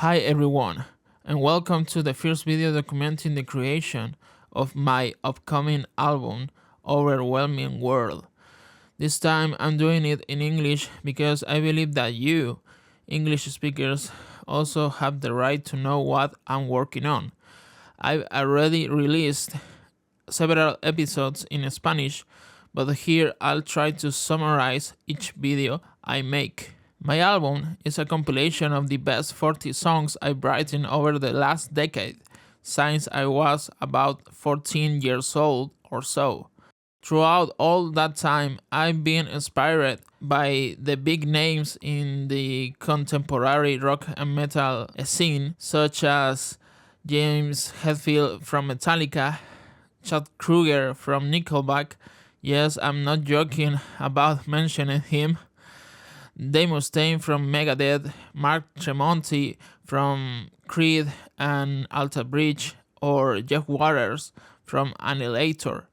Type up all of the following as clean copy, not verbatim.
Hi everyone, and welcome to the first video documenting the creation of my upcoming album, Overwhelming World. This time I'm doing it in English because I believe that you, English speakers, also have the right to know what I'm working on. I've already released several episodes in Spanish, but here I'll try to summarize each video I make. My album is a compilation of the best 40 songs I've written over the last decade, since I was about 14 years old or so. Throughout all that time, I've been inspired by the big names in the contemporary rock and metal scene, such as James Hetfield from Metallica, Chad Kroeger from Nickelback. Yes, I'm not joking about mentioning him. Dave Mustaine from Megadeth, Mark Tremonti from Creed and Alter Bridge, or Jeff Waters from Annihilator.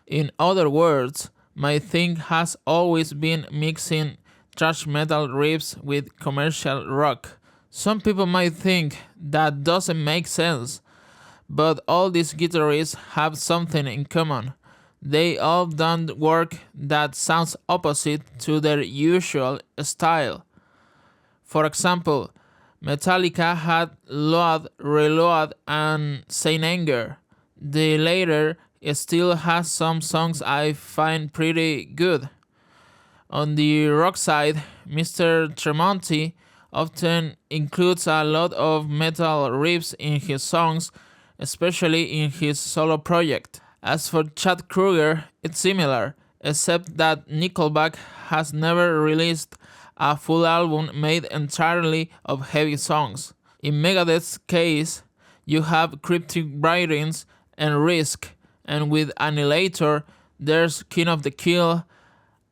In other words, my thing has always been mixing thrash metal riffs with commercial rock. Some people might think that doesn't make sense, but all these guitarists have something in common. They all done work that sounds opposite to their usual style. For example, Metallica had Load, Reload, and Saint Anger. The latter still has some songs I find pretty good. On the rock side, Mr. Tremonti often includes a lot of metal riffs in his songs, especially in his solo project. As for Chad Kroeger, it's similar, except that Nickelback has never released a full album made entirely of heavy songs. In Megadeth's case, you have cryptic writings and Risk, and with Annihilator, there's King of the Kill,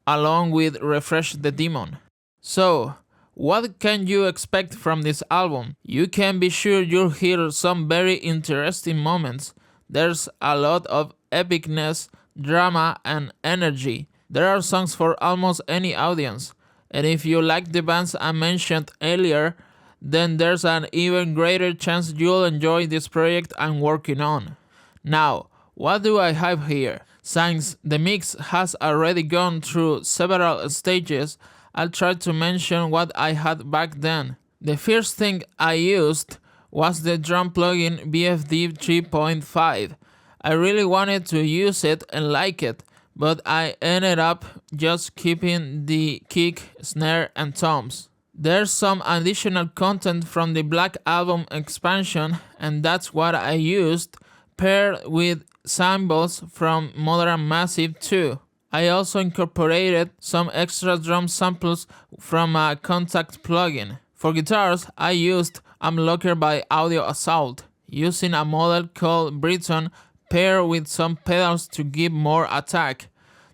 along with Refresh the Demon. So, what can you expect from this album? You can be sure you'll hear some very interesting moments. There's a lot of epicness, drama, and energy. There are songs for almost any audience. And if you like the bands I mentioned earlier, then there's an even greater chance you'll enjoy this project I'm working on. Now, what do I have here? Since the mix has already gone through several stages, I'll try to mention what I had back then. The first thing I used was the drum plugin BFD 3.5. I really wanted to use it and like it, but I ended up just keeping the kick, snare, and toms. There's some additional content from the Black Album expansion, and that's what I used, paired with samples from Modern Massive 2. I also incorporated some extra drum samples from a Contact plugin. For guitars, I used Locker by Audio Assault, using a model called Briton paired with some pedals to give more attack,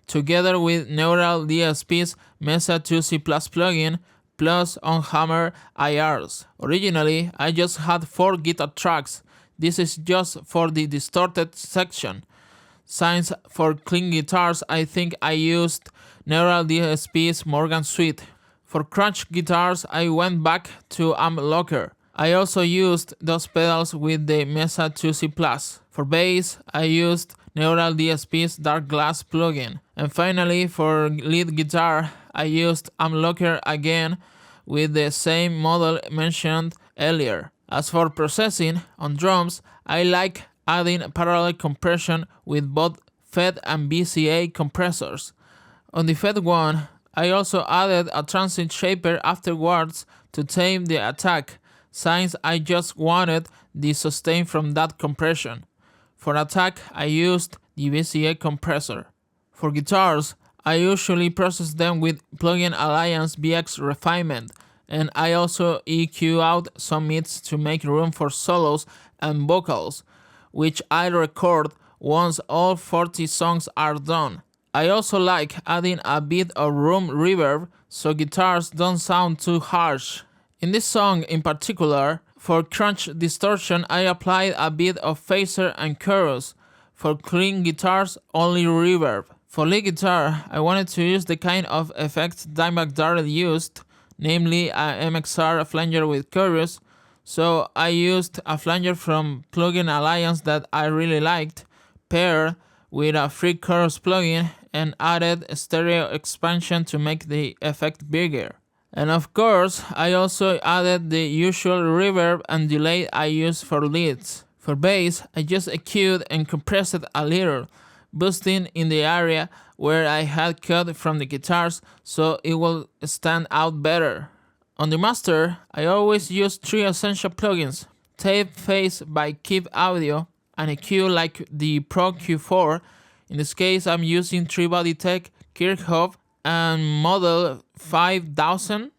together with Neural DSP's Mesa 2C Plus plugin, plus on Hammer IRs. Originally, I just had 4 guitar tracks. This is just for the distorted section. Since for clean guitars, I think I used Neural DSP's Morgan Suite. For crunch guitars, I went back to Locker. I also used those pedals with the Mesa 2C Plus. For bass, I used Neural DSP's Dark Glass plugin. And finally, for lead guitar, I used Locker again with the same model mentioned earlier. As for processing, on drums, I like adding parallel compression with both FET and VCA compressors. On the FET one, I also added a transit shaper afterwards to tame the attack, since I just wanted the sustain from that compression. For attack, I used the VCA compressor. For guitars, I usually process them with Plugin Alliance BX refinement, and I also EQ out some mids to make room for solos and vocals, which I record once all 40 songs are done. I also like adding a bit of room reverb so guitars don't sound too harsh. In this song in particular, for crunch distortion I applied a bit of phaser and chorus. For clean guitars, only reverb. For lead guitar, I wanted to use the kind of effects Dimebag Darrell used, namely a MXR flanger with chorus, So I used a flanger from Plugin Alliance that I really liked, paired with a free chorus plugin, and added stereo expansion to make the effect bigger. And of course, I also added the usual reverb and delay I use for leads. For bass, I just EQ'd and compressed it a little, boosting in the area where I had cut from the guitars so it will stand out better. On the master, I always use three essential plugins: Tape Phase by Keep Audio, an EQ like the Pro Q4. In this case, I'm using Three-Body Tech, Kirchhoff, and Model 5000,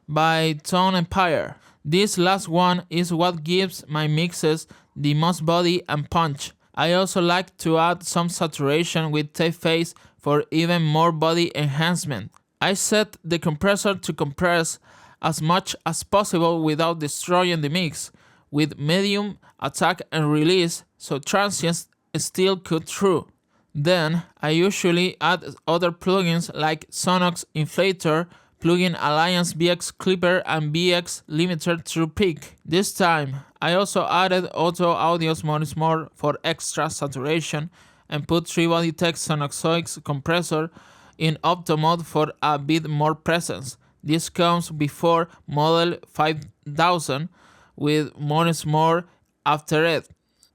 by Tone Empire. This last one is what gives my mixes the most body and punch. I also like to add some saturation with Tape Phase for even more body enhancement. I set the compressor to compress as much as possible without destroying the mix, with medium attack and release so transients still cut through. Then I usually add other plugins like Sonox Inflator, Plugin Alliance BX Clipper, and BX Limiter through Peak. This time I also added Auto Audio's More for extra saturation and put Three-Body Tech Sonoxoix compressor in Opto mode for a bit more presence. This comes before Model 5000 with more after it.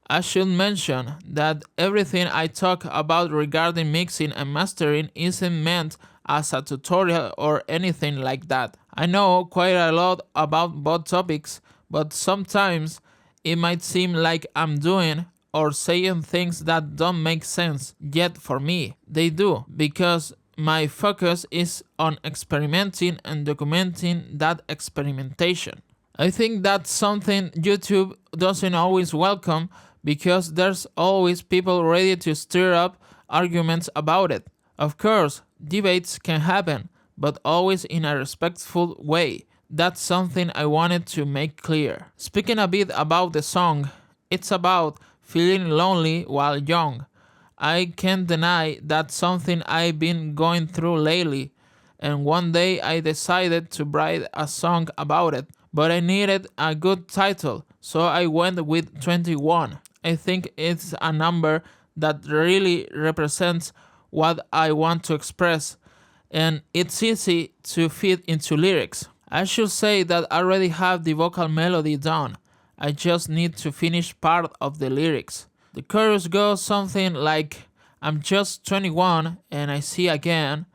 I should mention that everything I talk about regarding mixing and mastering isn't meant as a tutorial or anything like that. I know quite a lot about both topics, but sometimes it might seem like I'm doing or saying things that don't make sense, yet for me, they do, because my focus is on experimenting and documenting that experimentation. I think that's something YouTube doesn't always welcome because there's always people ready to stir up arguments about it. Of course, debates can happen, but always in a respectful way. That's something I wanted to make clear. Speaking a bit about the song, it's about feeling lonely while young. I can't deny that's something I've been going through lately, and one day I decided to write a song about it, but I needed a good title, so I went with 21. I think it's a number that really represents what I want to express, and it's easy to fit into lyrics. I should say that I already have the vocal melody done. I just need to finish part of the lyrics. The chorus goes something like, I'm just 21 and I see again,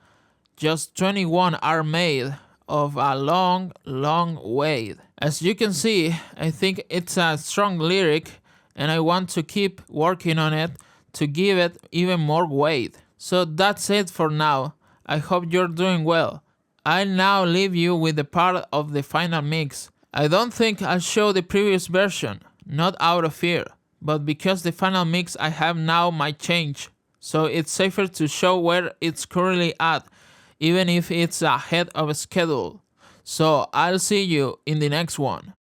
just 21 are made of a long, long wait. As you can see, I think it's a strong lyric and I want to keep working on it to give it even more weight. So that's it for now. I hope you're doing well. I'll now leave you with the part of the final mix. I don't think I'll show the previous version, not out of fear, but because the final mix I have now might change, so it's safer to show where it's currently at, even if it's ahead of schedule. So I'll see you in the next one.